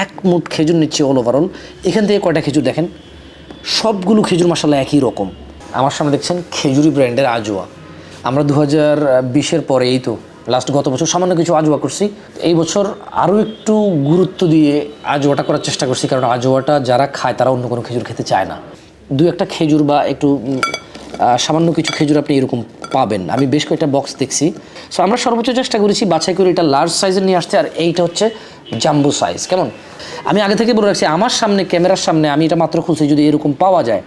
এক মুঠ খেজুর নিচ্ছে অল ওভারঅল। এখান থেকে কয়টা খেজুর দেখেন, সবগুলো খেজুর মাসাল্লাহ একই রকম। আমার সামনে দেখছেন খেজুরি ব্র্যান্ডের আজোয়া। আমরা 2020-এর পরে এই তো লাস্ট গত বছর সামান্য কিছু আজোয়া করছি। এই বছর আরও একটু গুরুত্ব দিয়ে আজোয়াটা করার চেষ্টা করছি, কারণ আজোয়াটা যারা খায় তারা অন্য কোনো খেজুর খেতে চায় না। দু একটা খেজুর বা একটু সামান্য কিছু খেজুর আপনি এরকম পাবেন। আমি বেশ কয়েকটা বক্স দেখছি। সো আমরা সর্বোচ্চ চেষ্টা করেছি বাছাই করে এটা লার্জ সাইজের নিয়ে আসতে, আর এইটা হচ্ছে জাম্বো সাইজ। কেমন, আমি আগে থেকে বলে রাখছি আমার সামনে ক্যামেরার সামনে আমি এটা মাত্র খুলছি, যদি এরকম পাওয়া যায়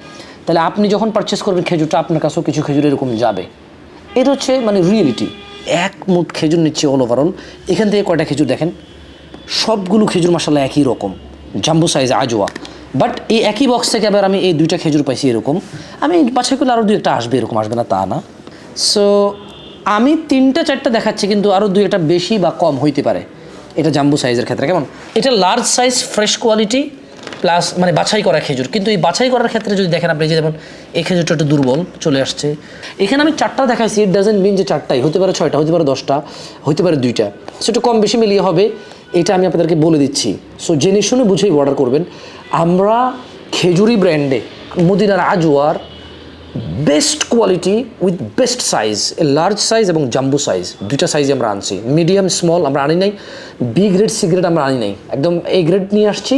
তাহলে আপনি যখন পারচেস করবেন খেজুরটা আপনার কাছেও কিছু খেজুর এরকম যাবে। এটা হচ্ছে মানে রিয়েলিটি। এক মুঠ খেজুর নিচ্ছে অল ওভারঅল। এখান থেকে কয়টা খেজুর দেখেন, সবগুলো খেজুর মাসাল্লাহ একই রকম, জাম্বো সাইজ আজোয়া। বাট এই একই বক্স থেকে আবার আমি এই দুইটা খেজুর পাইছি এরকম। আমি বাছাই করলে আরও 2-1টা আসবে, এরকম আসবে না তা না। সো আমি 3-4টা দেখাচ্ছি, কিন্তু আরও 2-1টা বেশি বা কম হইতে পারে এটা জাম্বো সাইজের ক্ষেত্রে। কেমন, এটা large size fresh quality plus মানে বাছাই করা খেজুর। কিন্তু এই বাছাই করার ক্ষেত্রে যদি দেখেন আপনি, যে যেমন এই খেজুরটা একটু দুর্বল চলে আসছে। এখানে আমি 4টা দেখাইছি, ইট ডাজেন্ট মিন যে 4টাই, হতে পারে 6টা, হতে পারে 10টা, হতে পারে 2টা। সো একটু কম বেশি মিলিয়ে হবে, এটা আমি আপনাদেরকে বলে দিচ্ছি। সো জেনে শুনে বুঝেই অর্ডার করবেন। আমরা খেজুরি ব্র্যান্ডে মদিনার আজওয়ার best quality with best size, large size এবং জাম্বো সাইজ, 2টা সাইজে আমরা আনছি। মিডিয়াম স্মল আমরা আনি নাই, বি গ্রেড সি গ্রেড আমরা আনি নাই, একদম এ গ্রেড নিয়ে আসছি।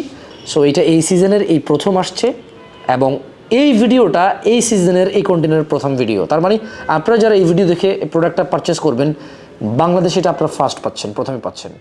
সো এটা এই সিজনের এই প্রথম আসছে, এবং এই ভিডিওটা এই সিজনের এই কন্টেন্টের প্রথম ভিডিও। তার মানে আপনারা যারা এই ভিডিও দেখে প্রোডাক্টটা পারচেস করবেন, বাংলাদেশে এটা আপনারা ফার্স্ট পাচ্ছেন, প্রথমে পাচ্ছেন।